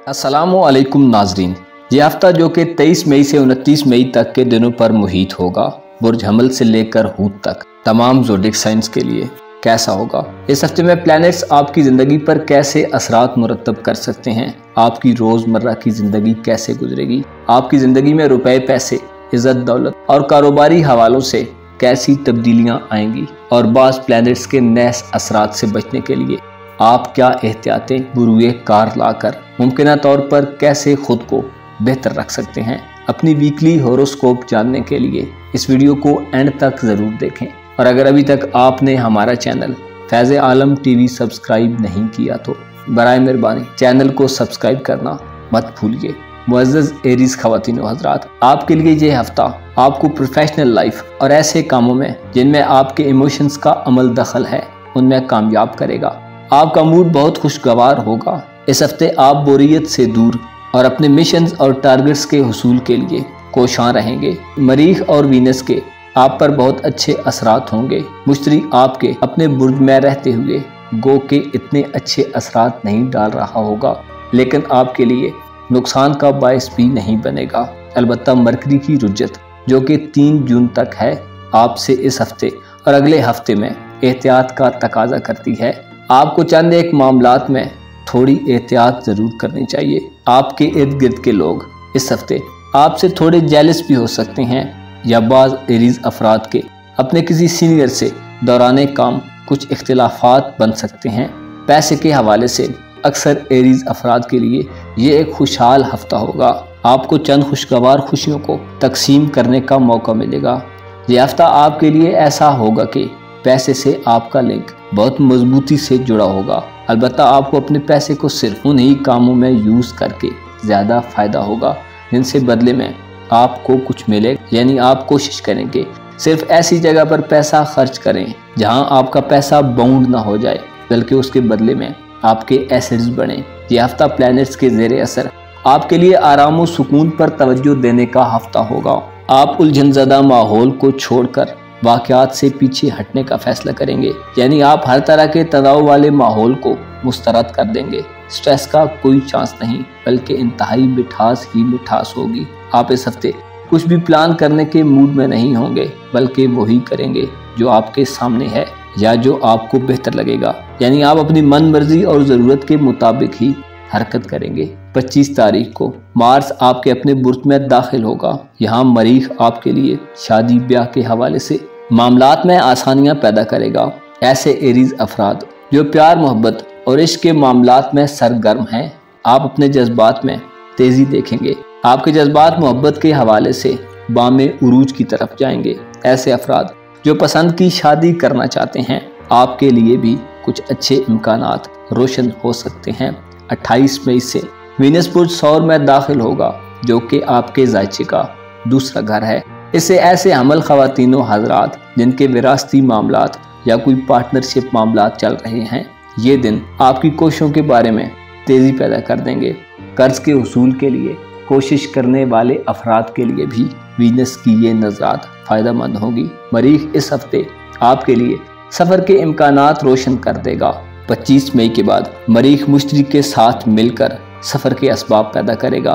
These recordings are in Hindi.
अस्सलामुअलैकुम नाजरीन। ये हफ्ता जो कि 23 मई से 29 मई तक के दिनों पर मुहित होगा, बुर्ज हमल से लेकर हूत तक तमाम ज़ोडिक साइंस के लिए कैसा होगा। इस हफ्ते में प्लैनेट्स आपकी ज़िंदगी पर कैसे असरात मुरतब कर सकते हैं, आपकी रोज़मर्रा की ज़िंदगी कैसे गुजरेगी, आपकी ज़िंदगी में रुपए पैसे, इज़्ज़त दौलत और कारोबारी हवालों से कैसी तब्दीलियाँ आएंगी और बाज़ प्लैनेट्स के नैस असरात से बचने के लिए आप क्या एहतियातें बुरुए कार लाकर मुमकिन तौर पर कैसे खुद को बेहतर रख सकते हैं। अपनी वीकली होरोस्कोप जानने के लिए इस वीडियो को एंड तक ज़रूर देखें और अगर अभी तक आपने हमारा चैनल फैज़ आलम टीवी सब्सक्राइब नहीं किया तो बराए मेहरबानी चैनल को सब्सक्राइब करना मत भूलिए। मुअज़्ज़ज़ एरीज़ ख़वातीन व हज़रात, आपके लिए ये हफ्ता आपको प्रोफेशनल लाइफ और ऐसे कामों में जिनमें आपके इमोशंस का अमल दखल है उनमें कामयाब करेगा। आपका मूड बहुत खुशगवार होगा। इस हफ्ते आप बोरियत से दूर और अपने मिशंस और टारगेट्स के हुसूल के लिए कोशां रहेंगे। मरीख और वीनस के आप पर बहुत अच्छे असरात होंगे। मुश्तरी आपके अपने बुर्ज में रहते हुए गो के इतने अच्छे असरात नहीं डाल रहा होगा, लेकिन आपके लिए नुकसान का बायस भी नहीं बनेगा। अलबत्ता मरकरी की रुज्जत जो कि 3 जून तक है, आपसे इस हफ्ते और अगले हफ्ते में एहतियात का तकाजा करती है। आपको चंद एक मामलात में थोड़ी एहतियात ज़रूर करनी चाहिए। आपके इर्द गिर्द के लोग इस हफ्ते आपसे थोड़े जेलस भी हो सकते हैं या बाज़ एरीज़ अफराद के अपने किसी सीनियर से दौराने काम कुछ इख्तिलाफात बन सकते हैं। पैसे के हवाले से अक्सर एरीज़ अफराद के लिए ये एक खुशहाल हफ्ता होगा। आपको चंद खुशगवार खुशियों को तकसीम करने का मौका मिलेगा। ये हफ्ता आपके लिए ऐसा होगा कि पैसे से आपका लिंक बहुत मजबूती से जुड़ा होगा। अलबत्ता आपको अपने पैसे को सिर्फ उन्हीं कामों में यूज़ करके ज़्यादा फ़ायदा होगा जिनसे बदले में आपको कुछ मिले। यानी आप कोशिश करेंगे सिर्फ ऐसी जगह पर पैसा खर्च करें जहां आपका पैसा बाउंड ना हो जाए, बल्कि उसके बदले में आपके एसेट्स बढ़ें। यह हफ्ता प्लैनेट्स के ज़ेरे असर आपके लिए आराम व सुकून पर तवज्जो देने का हफ्ता होगा। आप उलझनज़दा माहौल को छोड़कर वाक़यात से पीछे हटने का फैसला करेंगे। यानी आप हर तरह के तनाव वाले माहौल को मुस्तरद कर देंगे। स्ट्रेस का कोई चांस नहीं, बल्कि इंतहाई मिठास ही मिठास होगी। आप इस हफ्ते कुछ भी प्लान करने के मूड में नहीं होंगे, बल्कि वही करेंगे जो आपके सामने है या जो आपको बेहतर लगेगा। यानी आप अपनी मन मर्जी और ज़रूरत के मुताबिक ही हरकत करेंगे। 25 तारीख को मार्स आपके अपने बुर्ज में दाखिल होगा। यहाँ मरीख आपके लिए शादी ब्याह के हवाले से मामलात में आसानियाँ पैदा करेगा। ऐसे एरीज़ अफराद जो प्यार मोहब्बत और इश्क के मामलात में सरगर्म हैं, आप अपने जज्बात में तेज़ी देखेंगे। आपके जज्बात मोहब्बत के हवाले से बामे उरूज की तरफ जाएंगे। ऐसे अफराद जो पसंद की शादी करना चाहते हैं, आपके लिए भी कुछ अच्छे इम्कानात रोशन हो सकते हैं। 28 मई से वीनस बुर्ज सौर में दाखिल होगा, जो कि आपके जायचे का दूसरा घर है। इससे ऐसे हमल ख़वातीनो हज़रात जिनके विरासती मामलात या कोई पार्टनरशिप मामलात चल रहे हैं, ये दिन आपकी कोशिशों के बारे में तेज़ी पैदा कर देंगे। कर्ज के हुसूल के लिए कोशिश करने वाले अफराद के लिए भी वीनस की ये नज़रात फ़ायदा मंद होगी। मरीख इस हफ्ते आपके लिए सफ़र के इम्कानात रोशन कर देगा। 25 मई के बाद मरीख मुश्तरी के साथ मिलकर सफ़र के असबाब पैदा करेगा।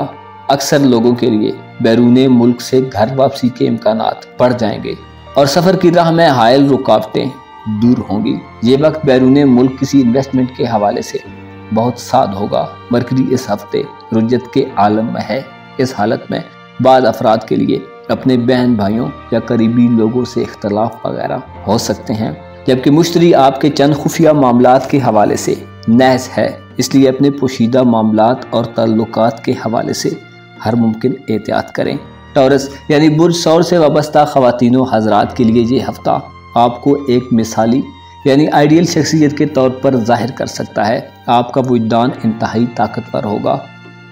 अक्सर लोगों के लिए बैरूने मुल्क से घर वापसी के इम्कानात बढ़ जाएंगे और सफ़र की राह में हायल रुकावटें दूर होंगी। ये वक्त बैरूने मुल्क किसी इन्वेस्टमेंट के हवाले से बहुत साद होगा। मरकरी इस हफ्ते रुज्जत के आलम में है। इस हालत में बाद अफराद के लिए अपने बहन भाइयों या करीबी लोगों से इख्तलाफ वगैरह हो सकते हैं, जबकि मुश्तरी आपके चंद खुफिया मामलात के हवाले से नहस है। इसलिए अपने पोशीदा मामलात और ताल्लुकात के हवाले से हर मुमकिन एहतियात करें। टॉरस यानी बुर्ज सौर से वाबस्ता ख़वातीनो हज़रात के लिए ये हफ्ता आपको एक मिसाली यानी आइडियल शख्सियत के तौर पर जाहिर कर सकता है। आपका वुजदान इंतहाई ताकतवर होगा।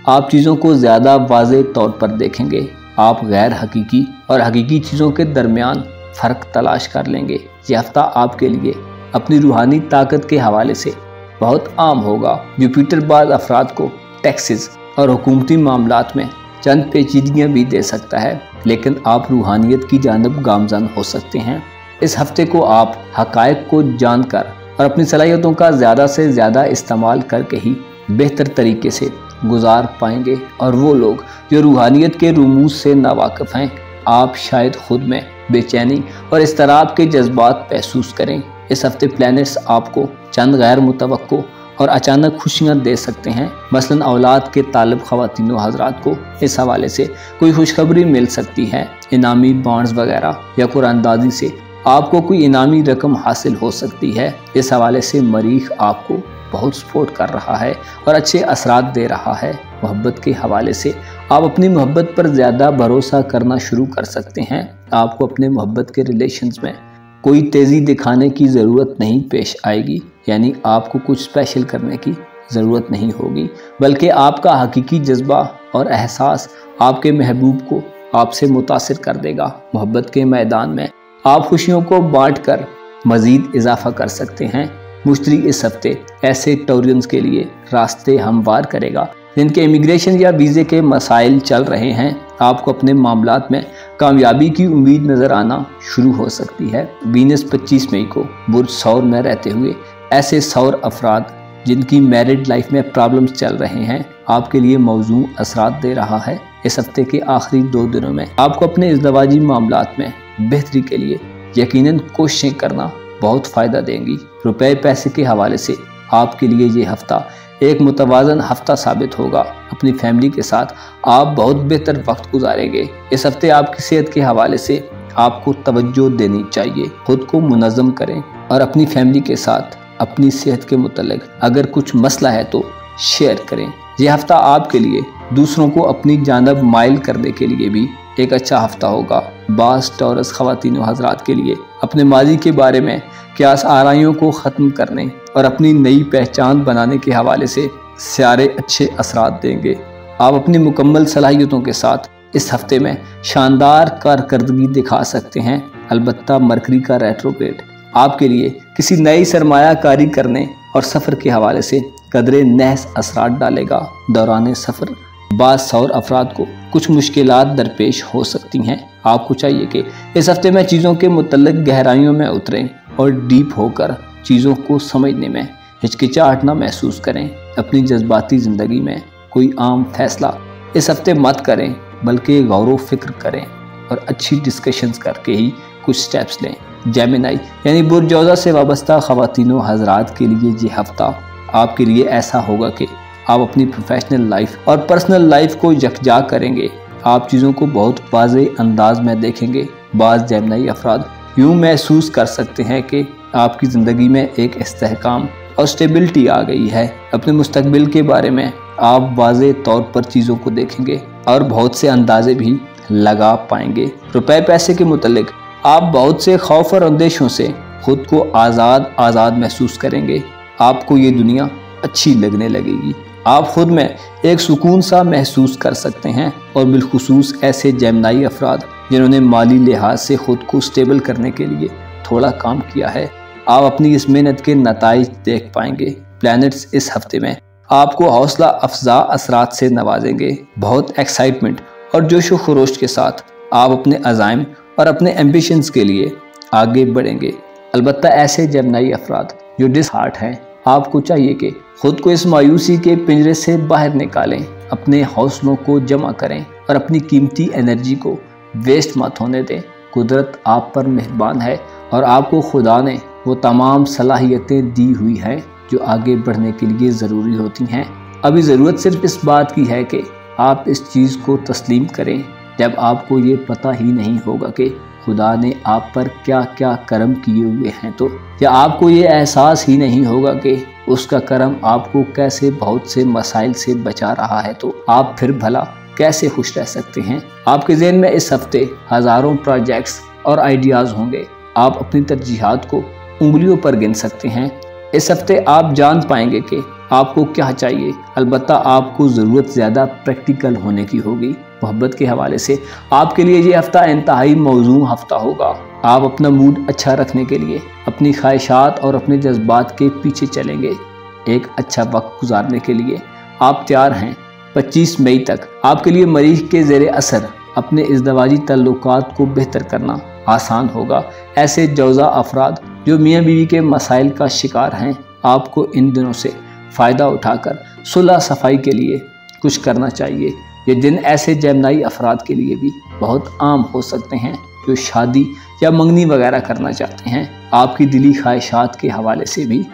आप चीज़ों को ज़्यादा वाज़ेह तौर पर देखेंगे। आप गैर हकीकी और हकीकी चीज़ों के दरमियान फ़र्क तलाश कर लेंगे। यह हफ्ता आपके लिए अपनी रूहानी ताकत के हवाले से बहुत आम होगा। जुपिटर बाज़ अफराद को टैक्सेस और हुकूमती मामलात में चंद पेचीदगियाँ भी दे सकता है, लेकिन आप रूहानियत की जानब गामज़न हो सकते हैं। इस हफ्ते को आप हक़ाइक़ को जानकर और अपनी सलाहियतों का ज़्यादा से ज़्यादा इस्तेमाल करके ही बेहतर तरीके से गुजार पाएंगे। और वो लोग जो रूहानियत के रुमूज से नावाकिफ़ हैं, आप शायद खुद में बेचैनी और इस्तराब के जज्बात महसूस करें। इस हफ्ते प्लैनेट्स आपको चंद गैर मुतवक्को और अचानक खुशियां दे सकते हैं। मसलन औलाद के तालिब ख़वातीन हज़रात को इस हवाले से कोई खुशखबरी मिल सकती है। इनामी बॉन्ड्स वगैरह या कुरानदाजी से आपको कोई इनामी रकम हासिल हो सकती है। इस हवाले से मरीख आपको बहुत सपोर्ट कर रहा है और अच्छे असरात दे रहा है। मोहब्बत के हवाले से आप अपनी मोहब्बत पर ज़्यादा भरोसा करना शुरू कर सकते हैं। आपको अपने मोहब्बत के रिलेशंस में कोई तेज़ी दिखाने की ज़रूरत नहीं पेश आएगी, यानी आपको कुछ स्पेशल करने की ज़रूरत नहीं होगी, बल्कि आपका हकीकी जज्बा और एहसास आपके महबूब को आपसे मुतासिर कर देगा। मोहब्बत के मैदान में आप खुशियों को बांट कर मज़ीद इजाफा कर सकते हैं। मुश्तरी इस हफ्ते ऐसे टोरियंस के लिए रास्ते हमवार करेगा जिनके इमिग्रेशन या वीज़े के मसाइल चल रहे हैं। आपको अपने मामलात में कामयाबी की उम्मीद नज़र आना शुरू हो सकती है। वीनस 25 मई को बुर्ज सौर में रहते हुए ऐसे सौर अफराद जिनकी मैरिड लाइफ में प्रॉब्लम्स चल रहे हैं, आपके लिए मौजू असरात दे रहा है। इस हफ्ते के आखिरी 2 दिनों में आपको अपने इज़्दवाजी मामलात में बेहतरी के लिए यकीनन कोशिशें करना बहुत फ़ायदा देंगी। रुपए पैसे के हवाले से आपके लिए ये हफ्ता एक मुतवाज़न हफ्ता साबित होगा। अपनी फैमिली के साथ आप बहुत बेहतर वक्त गुजारेंगे। इस हफ्ते आपकी सेहत के हवाले से आपको तवज्जो देनी चाहिए। खुद को मुनज़्ज़म करें और अपनी फैमिली के साथ अपनी सेहत के मुतल्लिक़ अगर कुछ मसला है तो शेयर करें। यह हफ्ता आपके लिए दूसरों को अपनी जानब माइल करने के लिए भी एक अच्छा हफ्ता होगा। बास टॉरस ख़वातीन व हज़रात के लिए अपने माजी के बारे में क़यास आराइयों को ख़त्म करने और अपनी नई पहचान बनाने के हवाले से सारे अच्छे असरात देंगे। आप अपनी मुकम्मल सलाहियतों के साथ इस हफ्ते में शानदार कारकर्दगी दिखा सकते हैं। अलबत्ता मरकरी का रेट्रोग्रेड आपके लिए किसी नई सरमायाकारी करने और सफ़र के हवाले से कदरे नहस असरात डालेगा। दौरान सफ़र बाज़ सौर अफराद को कुछ मुश्किलात दरपेश हो सकती हैं। आपको चाहिए कि इस हफ्ते में चीज़ों के मुतल्लिक़ गहराइयों में उतरें और डीप होकर चीज़ों को समझने में हिचकिचाहट न महसूस करें। अपनी जज्बाती ज़िंदगी में कोई आम फैसला इस हफ्ते मत करें, बल्कि गौर व फिक्र करें और अच्छी डिस्कशंस करके ही कुछ स्टेप्स लें। जेमिनी यानी बुर्ज जौज़ा से वाबस्ता ख़वातीन व हज़रात के लिए ये हफ्ता आपके लिए ऐसा होगा कि आप अपनी प्रोफेशनल लाइफ और पर्सनल लाइफ को यकजा करेंगे। आप चीज़ों को बहुत वाज़ेह अंदाज में देखेंगे। बाज़ जेमिनी अफराद यूँ महसूस कर सकते हैं कि आपकी ज़िंदगी में एक इस्तेहकाम और स्टेबिलिटी आ गई है। अपने मुस्तकबिल के बारे में आप वाज़ेह तौर पर चीज़ों को देखेंगे और बहुत से अंदाजे भी लगा पाएंगे। रुपए पैसे के मुतल्लिक़ आप बहुत से खौफ और अंदेशों से खुद को आज़ाद महसूस करेंगे। आपको ये दुनिया अच्छी लगने लगेगी। आप खुद में एक सुकून सा महसूस कर सकते हैं और बिलखुसूस ऐसे जेमिनी अफराद जिन्होंने माली लिहाज से खुद को स्टेबल करने के लिए थोड़ा काम किया है, आप अपनी इस मेहनत के नताइज देख पाएंगे। प्लैनेट्स इस हफ्ते में आपको हौसला अफजा असरात से नवाजेंगे। बहुत एक्साइटमेंट और जोश व खरोश के साथ आप अपने अज़ाइम और एम्बिशंस एम्बिशंस के लिए आगे बढ़ेंगे। अलबत्ता ऐसे जेमिनी अफराद जो डिसहार्ट हैं, आपको चाहिए कि खुद को इस मायूसी के पिंजरे से बाहर निकालें, अपने हौसलों को जमा करें और अपनी कीमती एनर्जी को वेस्ट मत होने दें। कुदरत आप पर मेहरबान है और आपको खुदा ने वो तमाम सलाहियतें दी हुई हैं जो आगे बढ़ने के लिए ज़रूरी होती हैं। अभी ज़रूरत सिर्फ इस बात की है कि आप इस चीज़ को तस्लीम करें। जब आपको ये पता ही नहीं होगा कि खुदा ने आप पर क्या क्या करम किए हुए हैं, तो या आपको ये एहसास ही नहीं होगा कि उसका करम आपको कैसे बहुत से मसाइल से बचा रहा है, तो आप फिर भला कैसे खुश रह सकते हैं। आपके ज़हन में इस हफ्ते हज़ारों प्रोजेक्ट्स और आइडियाज़ होंगे। आप अपनी तरजीहात को उंगलियों पर गिन सकते हैं। इस हफ्ते आप जान पाएंगे कि आपको क्या चाहिए। अलबत्ता आपको ज़रूरत ज़्यादा प्रैक्टिकल होने की होगी। मोहब्बत के हवाले से आपके लिए ये हफ्ता इंतहाई मौजूद हफ्ता होगा। आप अपना मूड अच्छा रखने के लिए अपनी ख्वाहिशात और अपने जज्बात के पीछे चलेंगे। एक अच्छा वक्त गुजारने के लिए आप तैयार हैं। 25 मई तक आपके लिए मरीज़ के ज़ेरे असर अपने इज़्दवाजी तल्लुकात को बेहतर करना आसान होगा। ऐसे जौज़ा अफराद जो मियाँ बीवी के मसाइल का शिकार हैं, आपको इन दिनों से फ़ायदा उठाकर सुलह सफाई के लिए कुछ करना चाहिए। ये दिन ऐसे जेमिनी अफराद के लिए भी बहुत आम हो सकते हैं जो शादी या मंगनी वगैरह करना चाहते हैं। आपकी दिली ख्वाहिशात के हवाले से भी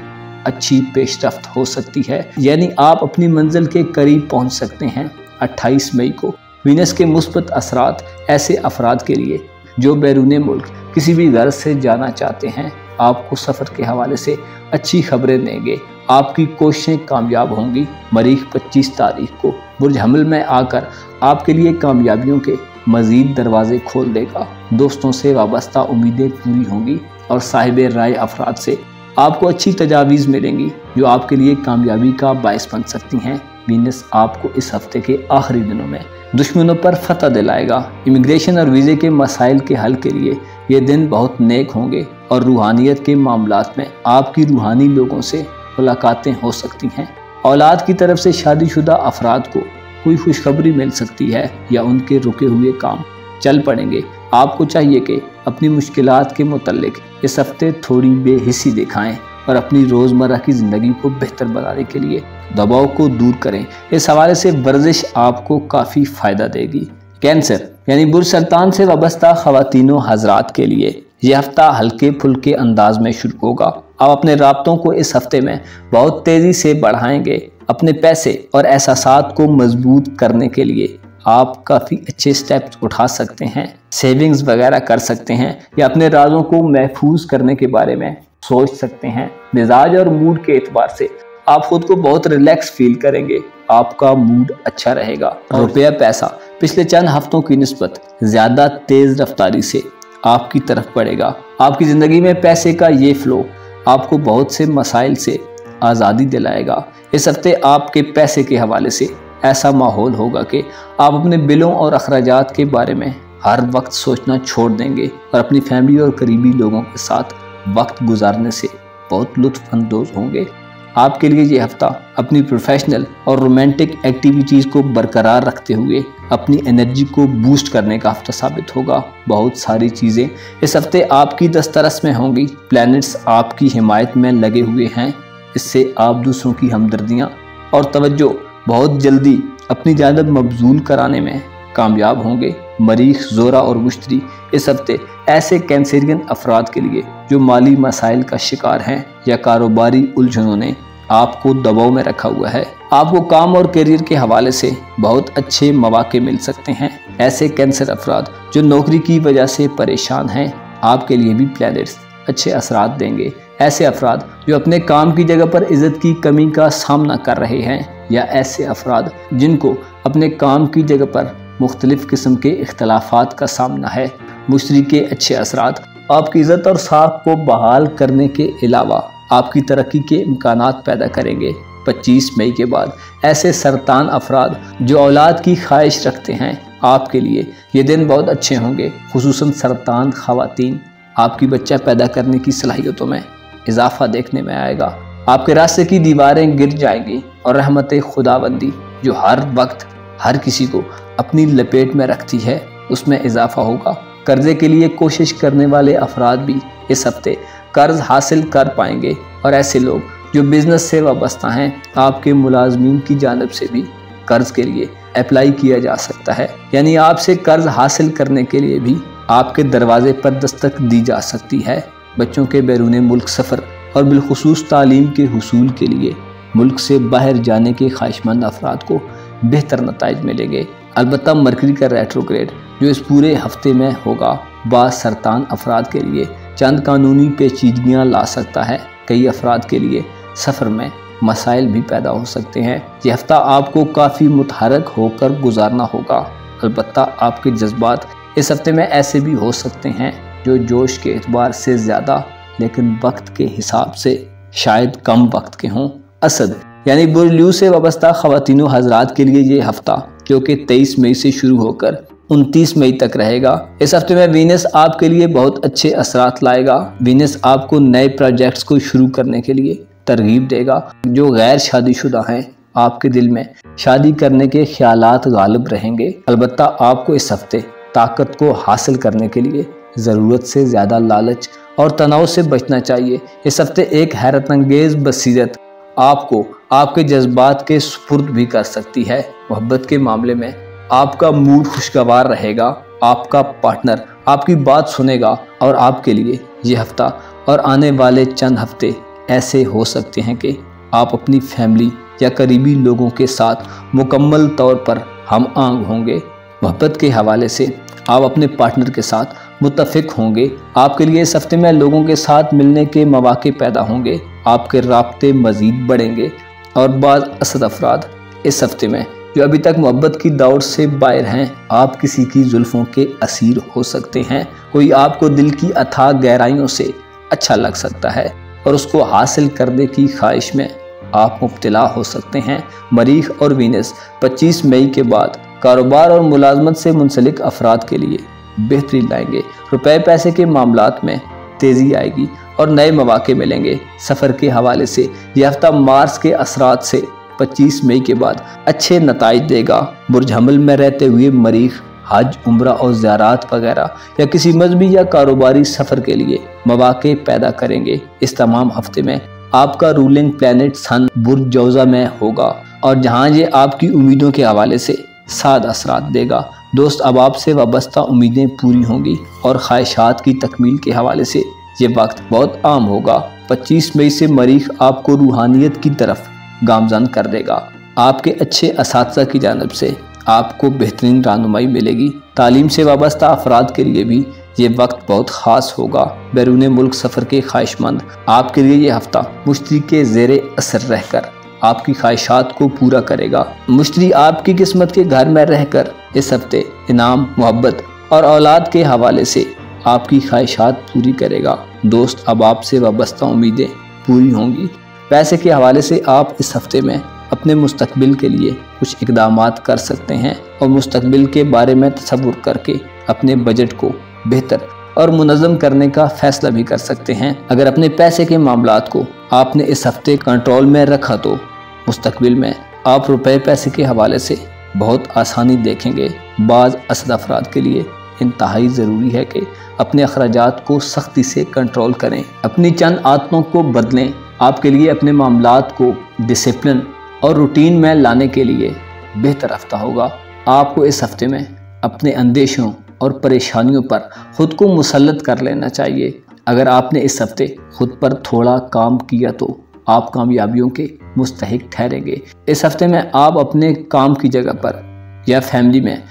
अच्छी पेशरफ्त हो सकती है, यानी आप अपनी मंजिल के करीब पहुंच सकते हैं। 28 मई को वीनस के मुस्बत असरात ऐसे अफराद के लिए जो बैरून मुल्क किसी भी गर्ज से जाना चाहते हैं आपको सफ़र के हवाले से अच्छी खबरें देंगे। आपकी कोशिशें कामयाब होंगी। मरीख 25 तारीख को बुर्ज हमल में आकर आपके लिए कामयाबियों के मज़ीद दरवाजे खोल देगा। दोस्तों से वाबस्ता उम्मीदें पूरी होंगी और साहिब राय अफराद से आपको अच्छी तजावीज़ मिलेंगी जो आपके लिए कामयाबी का बायस बन सकती हैं। वीनस आपको इस हफ्ते के आखिरी दिनों में दुश्मनों पर फतह दिलाएगा। इमिग्रेशन और वीज़े के मसाइल के हल के लिए ये दिन बहुत नेक होंगे और रूहानियत के मामलात में आपकी रूहानी लोगों से मुलाकातें हो सकती हैं। औलाद की तरफ से शादीशुदा अफराद को कोई खुशखबरी मिल सकती है या उनके रुके हुए काम चल पड़ेंगे। आपको चाहिए कि अपनी मुश्किलात के मुतल्लिक इस हफ्ते थोड़ी बेहिसी दिखाएं और अपनी रोज़मर्रा की ज़िंदगी को बेहतर बनाने के लिए दबाव को दूर करें। इस हवाले से वर्जिश आपको काफ़ी फ़ायदा देगी। कैंसर यानी बुर्ज सरतान से वाबस्ता ख़वातीनो हज़रात के लिए यह हफ्ता हल्के फुल्के अंदाज में शुरू होगा। आप अपने राब्तों को इस हफ्ते में बहुत तेज़ी से बढ़ाएंगे। अपने पैसे और एहसासात को मजबूत करने के लिए आप काफ़ी अच्छे स्टेप्स उठा सकते हैं। सेविंग्स वगैरह कर सकते हैं या अपने राजों को महफूज करने के बारे में सोच सकते हैं। मिजाज और मूड के एतबार से आप खुद को बहुत रिलैक्स फील करेंगे। आपका मूड अच्छा रहेगा। रुपया पैसा पिछले चंद हफ्तों की निस्बत ज़्यादा तेज़ रफ्तारी से आपकी तरफ बढ़ेगा। आपकी ज़िंदगी में पैसे का ये फ्लो आपको बहुत से मसाइल से आज़ादी दिलाएगा। इस हफ्ते आपके पैसे के हवाले से ऐसा माहौल होगा कि आप अपने बिलों और अखराजात के बारे में हर वक्त सोचना छोड़ देंगे और अपनी फैमिली और करीबी लोगों के साथ वक्त गुजारने से बहुत लुत्फ़ अंदोज़ होंगे। आपके लिए ये हफ्ता अपनी प्रोफेशनल और रोमांटिक एक्टिविटीज़ को बरकरार रखते हुए अपनी एनर्जी को बूस्ट करने का हफ्ता साबित होगा। बहुत सारी चीज़ें इस हफ्ते आपकी दस्तरस में होंगी। प्लैनेट्स आपकी हिमायत में लगे हुए हैं। इससे आप दूसरों की हमदर्दियाँ और तवज्जो बहुत जल्दी अपनी जानिब मबजूल कराने में कामयाब होंगे। मरीख, ज़ोरा और मुश्तरी इस हफ्ते ऐसे कैंसरियन अफराद के लिए जो माली मसाइल का शिकार हैं या कारोबारी उलझनों ने आपको दबाव में रखा हुआ है। आपको काम और करियर के हवाले से बहुत अच्छे मौके मिल सकते हैं। ऐसे कैंसर अफराद जो नौकरी की वजह से परेशान हैं आपके लिए भी प्लैनेट्स अच्छे असरात देंगे। ऐसे अफराद जो अपने काम की जगह पर इज़्ज़त की कमी का सामना कर रहे हैं या ऐसे अफराद जिनको अपने काम की जगह पर मुख्तलिफ़ किस्म के इख्तलाफात का सामना है। मुश्तरी के अच्छे असरात आपकी इज़्ज़त और साख को बहाल करने के अलावा आपकी तरक्की के इम्कानात पैदा करेंगे। 25 मई के बाद ऐसे सरतान अफराद जो औलाद की ख्वाहिश रखते हैं आपके लिए ये दिन बहुत अच्छे होंगे। खुसूसन सरतान ख़वातीन आपकी बच्चा पैदा करने की सलाहियतों में इजाफा देखने में आएगा। आपके रास्ते की दीवारें गिर जाएंगी और रहमत खुदाबंदी जो हर वक्त हर किसी को अपनी लपेट में रखती है उसमें इजाफा होगा। कर्जे के लिए कोशिश करने वाले अफराद भी इस हफ्ते कर्ज हासिल कर पाएंगे और ऐसे लोग जो बिजनेस से वाबस्ता हैं आपके मुलाजमीन की जानिब से भी कर्ज के लिए अप्लाई किया जा सकता है। यानी आपसे कर्ज हासिल करने के लिए भी आपके दरवाजे पर दस्तक दी जा सकती है। बच्चों के बैरून मुल्क सफ़र और बिलखुसूस तालीम के हुसूल के लिए मुल्क से बाहर जाने के ख्वाहिशमंद अफराद को बेहतर नताइज मिलेंगे। अलबत्ता मरकरी का रेट्रोग्रेड जो इस पूरे हफ्ते में होगा बाज़ सरतान अफराद के लिए चंद कानूनी पेचीदगियाँ ला सकता है। कई अफराद के लिए सफ़र में मसाइल भी पैदा हो सकते हैं। यह हफ्ता आपको काफ़ी मुतहरक होकर गुजारना होगा। अलबत्ता आपके जज्बात इस हफ्ते में ऐसे भी हो सकते हैं जो जोश के एतबार से ज़्यादा लेकिन वक्त के हिसाब से शायद कम वक्त के हों। असद यानी बुर्ज से वाबस्ता ख़वातीनो हज़रात के लिए ये हफ्ता जो कि 23 मई से शुरू होकर 29 मई तक रहेगा। इस हफ्ते में वीनस आपके लिए बहुत अच्छे असरात लाएगा। वीनस आपको नए प्रोजेक्ट्स को शुरू करने के लिए तरगीब देगा। जो गैर शादीशुदा हैं आपके दिल में शादी करने के ख्यालात गालिब रहेंगे। अलबत्ता आपको इस हफ्ते ताकत को हासिल करने के लिए ज़रूरत से ज़्यादा लालच और तनाव से बचना चाहिए। इस हफ्ते एक हैरत अंगेज़ बसीरत आपको आपके जज्बात के सुपुर्द भी कर सकती है। मोहब्बत के मामले में आपका मूड खुशगवार रहेगा, आपका पार्टनर आपकी बात सुनेगा और आपके लिए ये हफ्ता और आने वाले चंद हफ्ते ऐसे हो सकते हैं कि आप अपनी फैमिली या करीबी लोगों के साथ मुकम्मल तौर पर हम आंग होंगे। मोहब्बत के हवाले से आप अपने पार्टनर के साथ मुत्तफिक होंगे। आपके लिए इस हफ्ते में लोगों के साथ मिलने के मौके पैदा होंगे, आपके राब्ते मज़ीद बढ़ेंगे और बाद असद अफराद इस हफ्ते में जो अभी तक मोहब्बत की दौड़ से बाहर हैं, आप किसी की जुल्फ़ों के असीर हो सकते हैं। कोई आपको दिल की अथाह गहराइयों से अच्छा लग सकता है और उसको हासिल करने की ख्वाहिश में आप मुब्तला हो सकते हैं। मरीख और वीनस 25 मई के बाद कारोबार और मुलाजमत से मुंसलिक अफराद के लिए बेहतरी लाएंगे। रुपए पैसे के मामलात में तेज़ी आएगी और नए मौके मिलेंगे। सफ़र के हवाले से यह हफ्ता मार्स के असरात से 25 मई के बाद अच्छे नताइज देगा। बुर्ज हमल में रहते हुए मरीख हज, उम्रा और ज़ियारत वगैरह या किसी मजहबी या कारोबारी सफ़र के लिए मौके पैदा करेंगे। इस तमाम हफ्ते में आपका रूलिंग प्लैनेट सन बुर्ज जौज़ा में होगा और जहां ये आपकी उम्मीदों के हवाले से साद असरात देगा। दोस्त, अब आपसे वाबस्ता उम्मीदें पूरी होंगी और ख्वाहिशात की तकमील के हवाले से ये वक्त बहुत आम होगा। 25 मई से मरीख आपको रूहानियत की तरफ गामजन कर देगा। आपके अच्छे असातिज़ा की जानिब से आपको बेहतरीन रहनुमाई मिलेगी। तालीम से वाबस्ता अफराद के लिए भी ये वक्त बहुत ख़ास होगा। बैरून मुल्क सफ़र के ख्वाहिशमंद आपके लिए ये हफ्ता मुश्तरी के ज़ेरे असर रहकर आपकी ख्वाहिशात को पूरा करेगा। मुश्तरी आपकी किस्मत के घर में रहकर इस हफ्ते इनाम, मोहब्बत और औलाद के हवाले से आपकी ख्वाहिशात पूरी करेगा। दोस्त, अब आपसे वाबस्ता उम्मीदें पूरी होंगी। पैसे के हवाले से आप इस हफ्ते में अपने मुस्तकबिल के लिए कुछ इक़दामात कर सकते हैं और मुस्तकबिल के बारे में तसव्वुर करके अपने बजट को बेहतर और मुनज़्ज़म करने का फ़ैसला भी कर सकते हैं। अगर अपने पैसे के मामलात को आपने इस हफ्ते कंट्रोल में रखा तो मुस्तकबिल में आप रुपए पैसे के हवाले से बहुत आसानी देखेंगे। बाज़ असद अफराद के लिए इंतहाई ज़रूरी है कि अपने अखराजात को सख्ती से कंट्रोल करें, अपनी चंद आदतों को बदलें। आपके लिए अपने मामलात को डिसिप्लिन और रूटीन में लाने के लिए बेहतर हफ्ता होगा। आपको इस हफ्ते में अपने अंदेशों और परेशानियों पर ख़ुद को मुसल्लत कर लेना चाहिए। अगर आपने इस हफ्ते खुद पर थोड़ा काम किया तो आप कामयाबियों के मुस्तहिक ठहरेंगे। इस हफ्ते में आप अपने काम की जगह पर या फैमिली में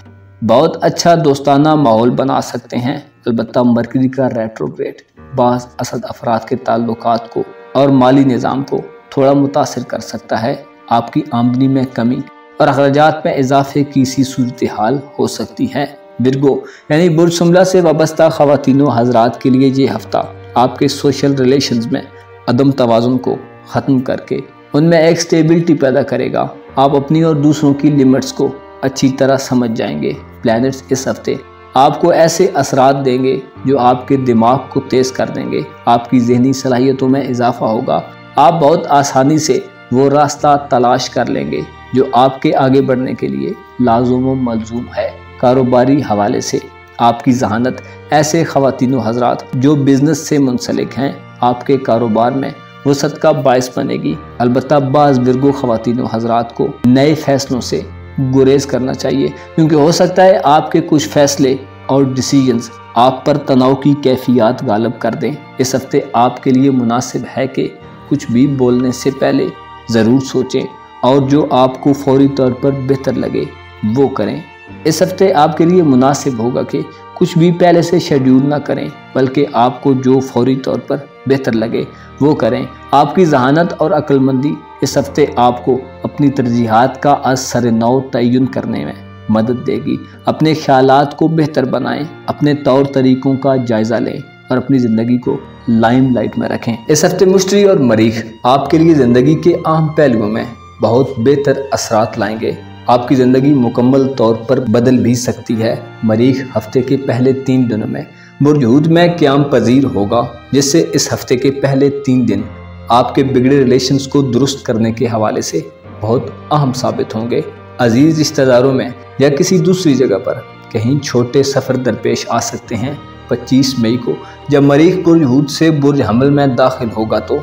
बहुत अच्छा दोस्ताना माहौल बना सकते हैं। अलबत्ता मरकरी का रेट्रोग्रेड बाज़ असद अफराद के ताल्लुकात को और माली निज़ाम को थोड़ा मुतासिर कर सकता है। आपकी आमदनी में कमी और अखराजात में इजाफे की सी सूरत हाल हो सकती है। विर्गो यानी बुर्ज शुमला से वाबस्ता ख़वातीनों हज़रात के लिए ये हफ्ता आपके सोशल रिलेशंस में अदम तवाज़ुन को ख़त्म करके उनमें एक स्टेबिलिटी पैदा करेगा। आप अपनी और दूसरों की लिमिट्स को अच्छी तरह समझ जाएंगे। प्लैनेट्स इस हफ्ते आपको ऐसे असरात देंगे जो आपके दिमाग को तेज़ कर देंगे। आपकी ज़हनी सलाहियतों में इजाफा होगा। आप बहुत आसानी से वो रास्ता तलाश कर लेंगे जो आपके आगे बढ़ने के लिए लाज़िम व मलज़ूम है। कारोबारी हवाले से आपकी जहानत ऐसे ख़वातीनों हज़रात जो बिज़नेस से मुंसलिक हैं आपके कारोबार में वसअत का बायस बनेगी। अलबत्ता बाज़ विर्गो ख़वातीनों हज़रात को नए फ़ैसलों से गुरेज करना चाहिए, क्योंकि हो सकता है आपके कुछ फ़ैसले और डिसीजंस आप पर तनाव की कैफियत गालब कर दें। इस हफ्ते आपके लिए मुनासिब है कि कुछ भी बोलने से पहले ज़रूर सोचें और जो आपको फौरी तौर पर बेहतर लगे वो करें। इस हफ्ते आपके लिए मुनासिब होगा कि कुछ भी पहले से शेड्यूल ना करें, बल्कि आपको जो फौरी तौर पर बेहतर लगे वो करें। आपकी जहानत और अक्लमंदी इस हफ्ते आपको अपनी तरजीहात का असर नौ तयन करने में मदद देगी। अपने ख्यालात को बेहतर बनाएं, अपने तौर तरीक़ों का जायज़ा लें और अपनी ज़िंदगी को लाइमलाइट में रखें। इस हफ्ते मुश्तरी और मरीख आपके लिए ज़िंदगी के अहम पहलुओं में बहुत बेहतर असरात लाएंगे। आपकी ज़िंदगी मुकम्मल तौर पर बदल भी सकती है। मरीख हफ्ते के पहले 3 दिनों में बुर्ज हूद में क़याम पजीर होगा, जिससे इस हफ्ते के पहले 3 दिन आपके बिगड़े रिलेशंस को दुरुस्त करने के हवाले से बहुत अहम साबित होंगे। अजीज़ रिश्तेदारों में या किसी दूसरी जगह पर कहीं छोटे सफ़र दरपेश आ सकते हैं। 25 मई को जब मरीख बुर्ज हूद से बुर्ज हमल में दाखिल होगा तो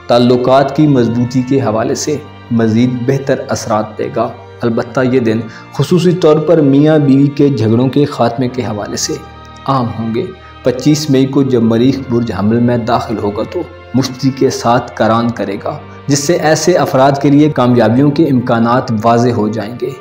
ताल्लुकात की मजबूती के हवाले से मज़ीद बेहतर असरात देगा। अलबत्ता ये दिन खुसूसी तौर पर मियाँ बीवी के झगड़ों के ख़ात्मे के हवाले से आम होंगे। 25 मई को जब मरीख बुर्ज हमल में दाखिल होगा तो मुश्तरी के साथ करान करेगा, जिससे ऐसे अफराद के लिए कामयाबियों के इम्कानात वाज़े हो जाएंगे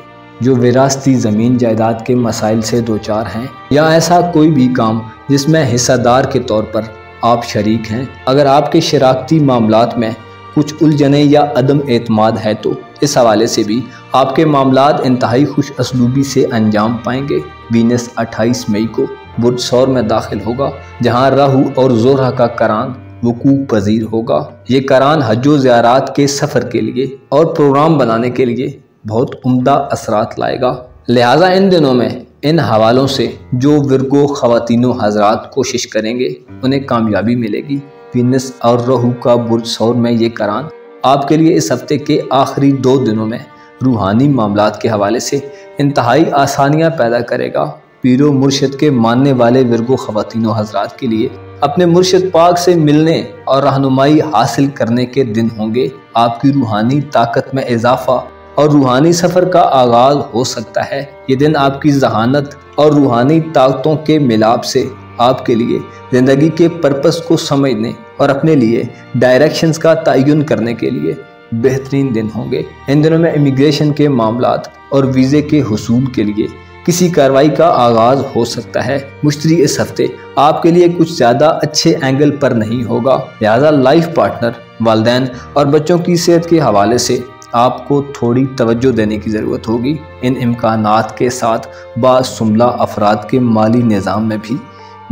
जो विरासती ज़मीन जायदाद के मसाइल से दो चार हैं, या ऐसा कोई भी काम जिसमें हिस्सेदार के तौर पर आप शरीक हैं। अगर आपके शराकती मामलात में कुछ उलझने या अदम एतमाद है तो इस हवाले से भी आपके मामलात इंतहाई खुश असलूबी से अंजाम पाएंगे। वीनस 28 मई को बुर्ज सौर में दाखिल होगा, जहां राहु और ज़ोहरा का करान वकूअ पजीर होगा। ये करान हज्जो ज़ियारात के सफ़र के लिए और प्रोग्राम बनाने के लिए बहुत उम्दा असरात लाएगा। लिहाजा इन दिनों में इन हवालों से जो विर्गो ख़वातीनो हज़रात कोशिश करेंगे उन्हें कामयाबी मिलेगी। वीनस और राहु का बुर्ज सौर में ये करान आपके लिए इस हफ्ते के आखिरी 2 दिनों में रूहानी मामलात के हवाले से इंतहाई आसानियाँ पैदा करेगा। पीरो मुर्शिद के मानने वाले विर्गो ख़वातीनो हज़रात के लिए अपने मुर्शिद पाक से मिलने और रहनुमाई हासिल करने के दिन होंगे। आपकी रूहानी ताकत में इजाफा और रूहानी सफ़र का आगाज़ हो सकता है। ये दिन आपकी जहानत और रूहानी ताकतों के मिलाप से आपके लिए ज़िंदगी के पर्पस को समझने और अपने लिए डायरेक्शंस का तयन करने के लिए बेहतरीन दिन होंगे। इन दिनों में इमिग्रेशन के मामलात और वीज़े के हुसूल के लिए किसी कार्रवाई का आगाज़ हो सकता है। मुश्तरी इस हफ्ते आपके लिए कुछ ज़्यादा अच्छे एंगल पर नहीं होगा, लिहाजा लाइफ पार्टनर, वालिदैन और बच्चों की सेहत के हवाले से आपको थोड़ी तवज्जो देने की ज़रूरत होगी। इन इम्कानात के साथ बासुमला अफराद के माली निज़ाम में भी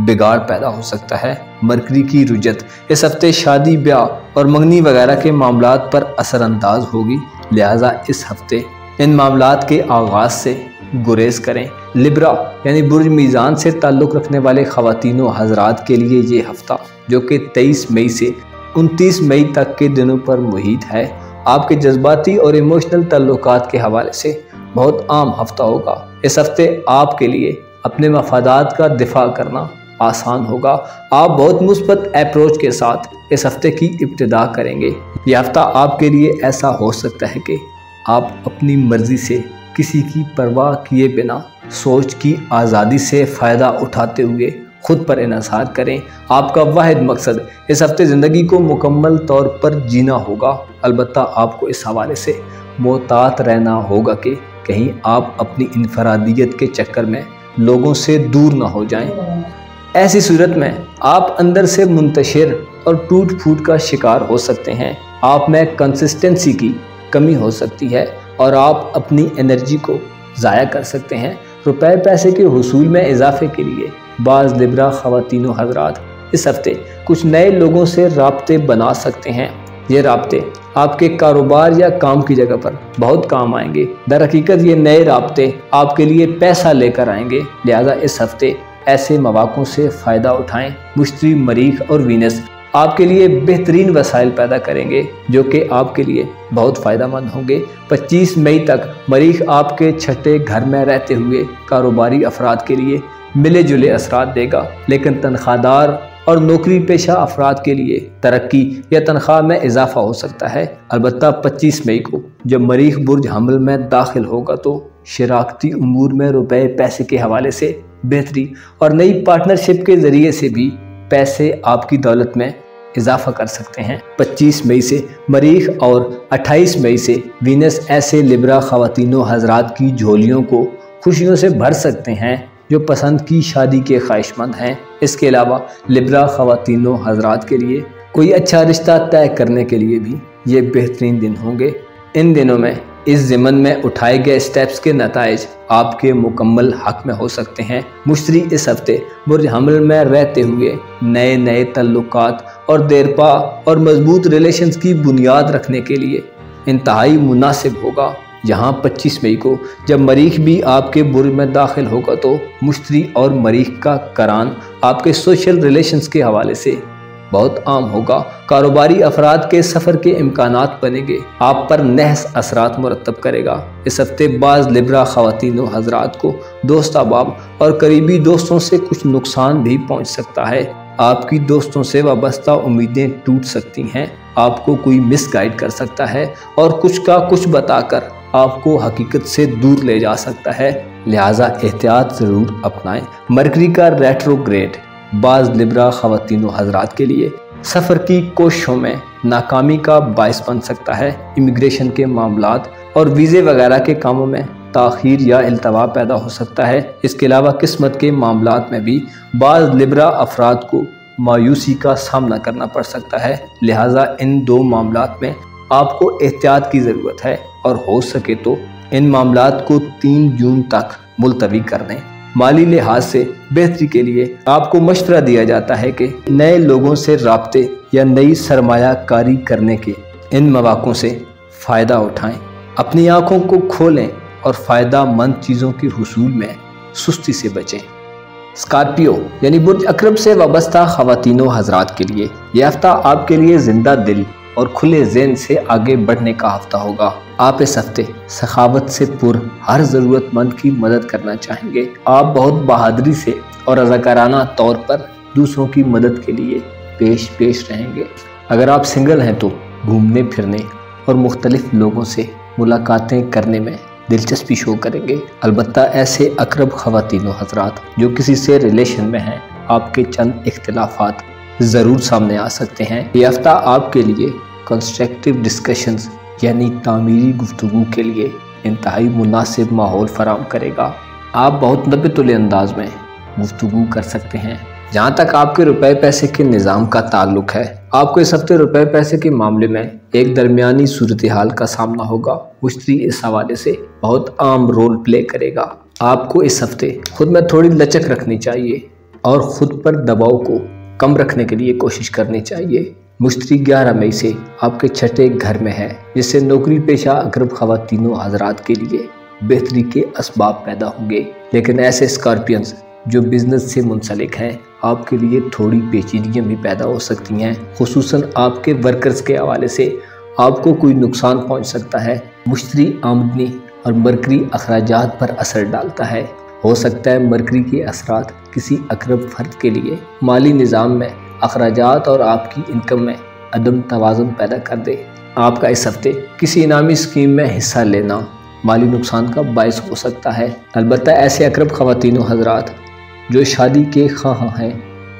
बिगाड़ पैदा हो सकता है। मरकरी की रुजत इस हफ्ते शादी, ब्याह और मंगनी वगैरह के मामलात पर असरअंदाज होगी, लिहाजा इस हफ्ते इन मामलात के आगाज़ से गुरेज करें। लिब्रा यानी बुर्ज मीज़ान से ताल्लुक़ रखने वाले ख़वातीनो हज़रात के लिए ये हफ़्ता, जो कि 23 मई से 29 मई तक के दिनों पर मुहित है, आपके जज्बाती और इमोशनल ताल्लुकात के हवाले से बहुत आम हफ्ता होगा। इस हफ्ते आपके लिए अपने मफादात का दिफा करना आसान होगा। आप बहुत मुस्बत अप्रोच के साथ इस हफ्ते की इब्तिदा करेंगे। यह हफ्ता आपके लिए ऐसा हो सकता है कि आप अपनी मर्जी से किसी की परवाह किए बिना सोच की आज़ादी से फ़ायदा उठाते हुए खुद पर इन्हिसार करें। आपका वाहिद मकसद इस हफ्ते ज़िंदगी को मुकम्मल तौर पर जीना होगा। अलबत्ता आपको इस हवाले से मोहतात रहना होगा कि कहीं आप अपनी इनफरादियत के चक्कर में लोगों से दूर ना हो जाएं। ऐसी सूरत में आप अंदर से मुंतशिर और टूट फूट का शिकार हो सकते हैं। आप में कंसिस्टेंसी की कमी हो सकती है और आप अपनी एनर्जी को ज़ाया कर सकते हैं। रुपए पैसे के हुसूल में इजाफे के लिए बाज़ लिब्रा ख़वातीनो हज़रात इस हफ्ते कुछ नए लोगों से राब्ते बना सकते हैं। ये राब्ते आपके कारोबार या काम की जगह पर बहुत काम आएंगे। दर हकीकत ये नए राब्ते आपके लिए पैसा लेकर आएंगे, लिहाजा इस हफ्ते ऐसे मौक़ों से फ़ायदा उठाएं। मुश्तरी, मरीख और वीनस आपके लिए बेहतरीन वसाइल पैदा करेंगे जो कि आपके लिए बहुत फ़ायदेमंद होंगे। 25 मई तक मरीख आपके छठे घर में रहते हुए कारोबारी अफराद के लिए मिले जुले असरात देगा, लेकिन तनख्वाहदार और नौकरी पेशा अफराद के लिए तरक्की या तनख्वाह में इजाफा हो सकता है। अलबत्ता 25 मई को जब मरीख बुर्ज हमल में दाखिल होगा तो शराकती उमूर में रुपए पैसे के हवाले से बेहतरी और नई पार्टनरशिप के ज़रिए से भी पैसे आपकी दौलत में इजाफा कर सकते हैं। 25 मई से मरीख और 28 मई से वीनस ऐसे लिब्रा ख़वातीनो हज़रात की झोलियों को खुशियों से भर सकते हैं जो पसंद की शादी के ख्वाहिशमंद हैं। इसके अलावा लिब्रा ख़वातीनो हज़रात के लिए कोई अच्छा रिश्ता तय करने के लिए भी ये बेहतरीन दिन होंगे। इन दिनों में इस ज़िमन में उठाए गए स्टेप्स के नताइज आपके मुकम्मल हक में हो सकते हैं। मुश्तरी इस हफ्ते बुर्ज हमल में रहते हुए नए नए तल्लुकात और देरपा और मजबूत रिलेशंस की बुनियाद रखने के लिए इंतहाई मुनासिब होगा। यहाँ 25 मई को जब मरीख भी आपके बुर्ज में दाखिल होगा तो मुश्तरी और मरीख का करान आपके सोशल रिलेशंस के हवाले से बहुत आम होगा। कारोबारी अफराद के सफ़र के इम्कानात बनेंगे, आप पर नहस असरात मुरतब करेगा। इस हफ्ते बाज़ लिब्रा ख़वातीनो हज़रात को दोस्त अहबाब और करीबी दोस्तों से कुछ नुकसान भी पहुँच सकता है। आपकी दोस्तों से वाबस्ता उम्मीदें टूट सकती हैं। आपको कोई मिसगाइड कर सकता है और कुछ का कुछ बताकर आपको हकीकत से दूर ले जा सकता है, लिहाजा एहतियात ज़रूर अपनाएं। मरकरी का रेट्रोग्रेड बाज़ लिब्रा ख़वातीन व हज़रात के लिए सफ़र की कोशिशों में नाकामी का बायस बन सकता है। इमिग्रेशन के मामलात और वीज़े वगैरह के कामों में ताख़ीर या इल्तवा पैदा हो सकता है। इसके अलावा किस्मत के मामलात में भी बाज़ लिब्रा अफराद को मायूसी का सामना करना पड़ सकता है, लिहाजा इन दो मामलात में आपको एहतियात की ज़रूरत है और हो सके तो इन मामलात को 3 जून तक मुलतवी कर दें। माली लिहाज से बेहतरी के लिए आपको मशवरा दिया जाता है कि नए लोगों से राब्ते या नई सरमायाकारी करने के इन मौक़ों से फ़ायदा उठाएं। अपनी आँखों को खोलें और फ़ायदा मंद चीज़ों के हुसूल में सुस्ती से बचें। स्कॉर्पियो यानी बुर्ज अकरब से वाबस्ता ख़वातीनो हज़रात के लिए यह हफ्ता आपके लिए जिंदा दिल और खुले ज़हन से आगे बढ़ने का हफ्ता होगा। आप इस हफ्ते सखावत से पुर हर ज़रूरतमंद की मदद करना चाहेंगे। आप बहुत बहादुरी से और रज़ाकाराना तौर पर दूसरों की मदद के लिए पेश रहेंगे। अगर आप सिंगल हैं तो घूमने फिरने और मुख्तलिफ लोगों से मुलाकातें करने में दिलचस्पी शो करेंगे। अलबत्ता ऐसे अकरब ख़वातीन व हज़रात जो किसी से रिलेशन में हैं, आपके चंद इख्तिलाफात ज़रूर सामने आ सकते हैं। ये हफ्ता आपके लिए कंस्ट्रक्टिव डिस्कशंस यानी तामीरी गुफ्तगू के लिए इंतहाई मुनासिब माहौल फराम करेगा। आप बहुत नबतुल अंदाज में गुफ्तगू कर सकते हैं। जहाँ तक आपके रुपए पैसे के निज़ाम का ताल्लुक है, आपको इस हफ्ते रुपए पैसे के मामले में एक दरमियानी सूरत हाल का सामना होगा। मुश्तरी इस हवाले से बहुत आम रोल प्ले करेगा। आपको इस हफ्ते खुद में थोड़ी लचक रखनी चाहिए और ख़ुद पर दबाव को कम रखने के लिए कोशिश करनी चाहिए। मुश्तरी 11 मई से आपके छठे घर में है, जिससे नौकरी पेशा अकरब ख़वातीनो हज़रात के लिए बेहतरी के असबाब पैदा होंगे। लेकिन ऐसे स्कॉर्पियंस जो बिजनेस से मुंसलिक हैं, आपके लिए थोड़ी पेचीदगियाँ भी पैदा हो सकती हैं। खुसूसन आपके वर्कर्स के हवाले से आपको कोई नुकसान पहुंच सकता है। मुश्तरी आमदनी और मरकरी अखराजात पर असर डालता है। हो सकता है मरकरी के असरात किसी अकरब फर्द के लिए माली निज़ाम में अखराजात और आपकी इनकम में अदम तवाज़ुन पैदा कर दे। आपका इस हफ्ते किसी इनामी स्कीम में हिस्सा लेना माली नुकसान का बायस हो सकता है। अलबत्ता ऐसे अकरब ख़वातीन व हज़रात जो शादी के ख़्वाह हैं,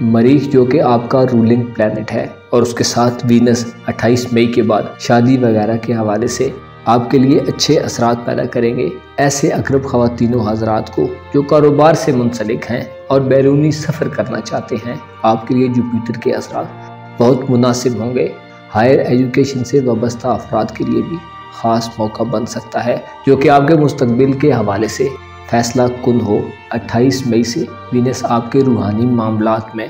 मरीख जो कि आपका रूलिंग प्लैनेट है और उसके साथ वीनस 28 मई के बाद शादी वगैरह के हवाले से आपके लिए अच्छे असरात पैदा करेंगे। ऐसे अकरब ख़वातीन व हज़रात को जो कारोबार से मुंसलिक हैं और बैरूनी सफ़र करना चाहते हैं, आपके लिए जुपिटर के असरात बहुत मुनासिब होंगे। हायर एजुकेशन से वाबस्ता अफराद के लिए भी ख़ास मौका बन सकता है, जो कि आपके मुस्तकबिल के हवाले से फैसला कुन हो। 28 मई से वीनस आपके रूहानी मामलात में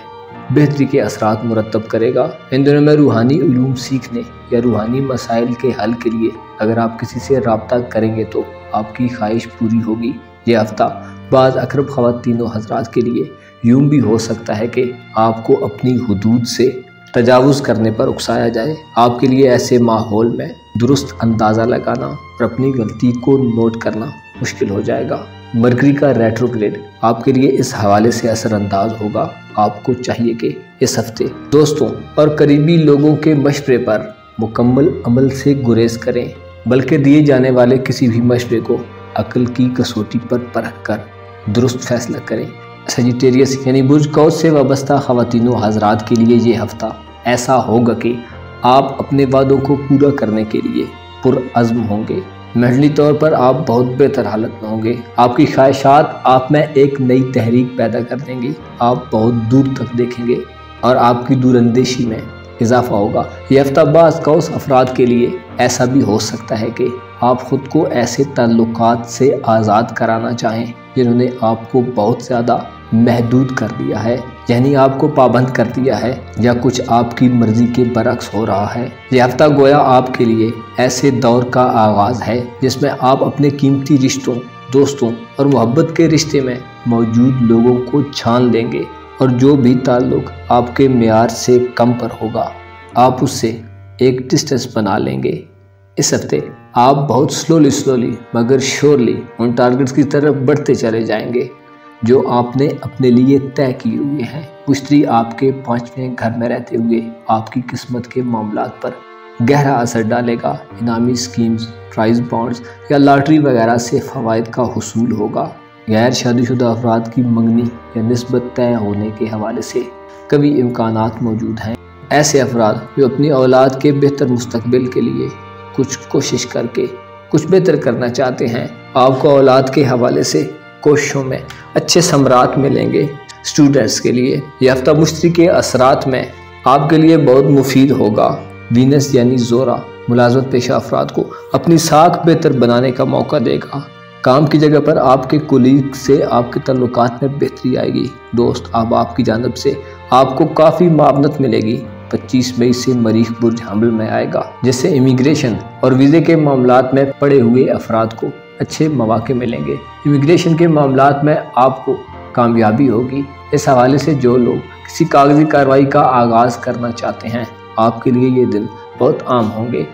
बेहतरी के असरात मुरतब करेगा। इन दिनों में रूहानी उलूम सीखने या रूहानी मसाइल के हल के लिए अगर आप किसी से रब्ता करेंगे तो आपकी ख्वाहिश पूरी होगी। यह हफ्ता बाज़ अकरब ख़वातीन व हज़रात के लिए यूं भी हो सकता है कि आपको अपनी हुदूद से तजावुज़ करने पर उकसाया जाए। आपके लिए ऐसे माहौल में दुरुस्त अंदाज़ा लगाना और अपनी गलती को नोट करना मुश्किल हो जाएगा। मरकरी का रेट्रोग्रेड आपके लिए इस हवाले से असरअंदाज होगा। आपको चाहिए कि इस हफ्ते दोस्तों और करीबी लोगों के मशवरे पर मुकम्मल अमल से गुरेज करें, बल्कि दिए जाने वाले किसी भी मशवरे को अक्ल की कसौटी पर परख कर दुरुस्त फैसला करें। सजिटेरियस यानी बुर्ज कौस से वाबस्ता ख़वातीनो हज़रात के लिए ये हफ्ता ऐसा होगा कि आप अपने वादों को पूरा करने के लिए पुरअज़्म होंगे। मेंटली तौर पर आप बहुत बेहतर हालत में होंगे। आपकी ख्वाहिशात आप में एक नई तहरीक पैदा कर देंगे। आप बहुत दूर तक देखेंगे और आपकी दूरअंदेशी में इजाफा होगा। यह हफ्ता बाज़ कौस अफराद के लिए ऐसा भी हो सकता है कि आप ख़ुद को ऐसे ताल्लुकात से आज़ाद कराना चाहें जिन्होंने आपको बहुत ज़्यादा महदूद कर दिया है, यानी आपको पाबंद कर दिया है या कुछ आपकी मर्ज़ी के बरक्स हो रहा है। यह हफ्ता गोया आपके लिए ऐसे दौर का आगाज़ है जिसमें आप अपने कीमती रिश्तों, दोस्तों और मोहब्बत के रिश्ते में मौजूद लोगों को छान लेंगे और जो भी ताल्लुक़ आपके मेयार से कम पर होगा आप उससे एक डिस्टेंस बना लेंगे। इस हफ्ते आप बहुत स्लोली मगर श्योरली उन टारगेट्स की तरफ बढ़ते चले जाएंगे जो आपने अपने लिए तय किए हुए हैं। मुश्तरी आपके 5वें घर में रहते हुए आपकी किस्मत के मामलात पर गहरा असर डालेगा। इनामी स्कीम्स, प्राइज बॉन्ड्स या लॉटरी वगैरह से फ़वाइद का हुसूल होगा। गैर शादीशुदा अफराद की मंगनी या निस्बत तय होने के हवाले से कभी इम्कानात मौजूद हैं। ऐसे अफराद जो अपनी औलाद के बेहतर मुस्तकबिल के लिए कुछ कोशिश करके कुछ बेहतर करना चाहते हैं, आपको औलाद के हवाले से कोशिशों में अच्छे समरात मिलेंगे। स्टूडेंट्स के लिए ये हफ्ता मुश्तरी के असरात में आपके लिए बहुत मुफीद होगा। वीनस यानी ज़ोरा मुलाजमत पेशा अफराद को अपनी साख बेहतर बनाने का मौका देगा। काम की जगह पर आपके कुलीग से आपके तल्लुकात में बेहतरी आएगी। दोस्त अब आपकी जानब से आपको काफ़ी मावनत मिलेगी। 25 मई से मरीख बुर्ज हमल में आएगा, जिससे इमिग्रेशन और वीज़े के मामलात में पड़े हुए अफराद को अच्छे मौके मिलेंगे। इमिग्रेशन के मामलात में आपको कामयाबी होगी। इस हवाले से जो लोग किसी कागजी कार्रवाई का आगाज़ करना चाहते हैं, आपके लिए ये दिन बहुत आम होंगे।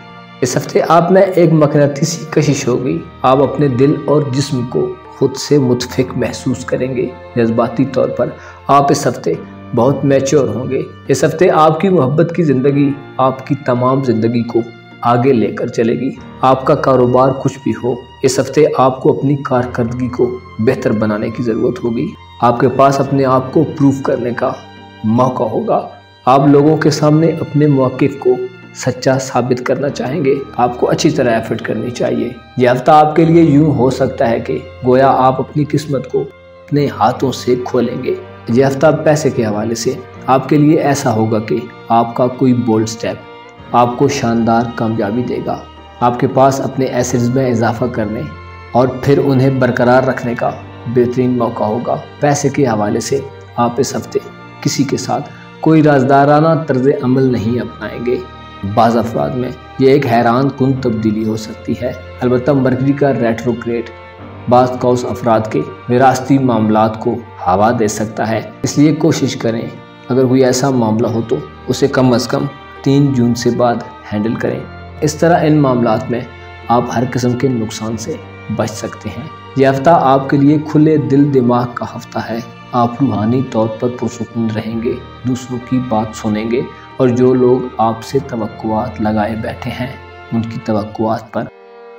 इस हफ्ते आप में एक मकनातीसी कशिश होगी। आप अपने दिल और जिस्म को खुद से मुतफिक महसूस करेंगे। जज्बाती तौर पर आप इस हफ्ते बहुत मैच्योर होंगे। इस हफ्ते आपकी मोहब्बत की ज़िंदगी आपकी तमाम ज़िंदगी को आगे लेकर चलेगी। आपका कारोबार कुछ भी हो, इस हफ्ते आपको अपनी कारकर्दगी को बेहतर बनाने की ज़रूरत होगी। आपके पास अपने आप को प्रूव करने का मौका होगा। आप लोगों के सामने अपने मौक़िफ़ को सच्चा साबित करना चाहेंगे। आपको अच्छी तरह एफर्ट करनी चाहिए। यह हफ्ता आपके लिए यूँ हो सकता है कि गोया आप अपनी किस्मत को अपने हाथों से खोलेंगे। यह हफ्ता पैसे के हवाले से आपके लिए ऐसा होगा कि आपका कोई बोल्ड स्टेप आपको शानदार कामयाबी देगा। आपके पास अपने एसेट्स में इजाफा करने और फिर उन्हें बरकरार रखने का बेहतरीन मौका होगा। पैसे के हवाले से आप इस हफ्ते किसी के साथ कोई राजदाराना तर्ज अमल नहीं अपनाएंगे। बाज़ अफराद में यह एक हैरान कुन तब्दीली हो सकती है। अलबत्ता मरकरी का रेट्रोग्रेड बाज़ कौस अफराद के विरासती मामलात को हवा दे सकता है। इसलिए कोशिश करें, अगर कोई ऐसा मामला हो तो उसे कम अज़ कम 3 जून से बाद हैंडल करें। इस तरह इन मामलात में आप हर किस्म के नुकसान से बच सकते हैं। यह हफ्ता आपके लिए खुले दिल दिमाग का हफ्ता है। आप रूहानी तौर पर पुरसुकून रहेंगे, दूसरों की बात सुनेंगे और जो लोग आपसे तवक्कुआत लगाए बैठे हैं उनकी तवक्कुआत पर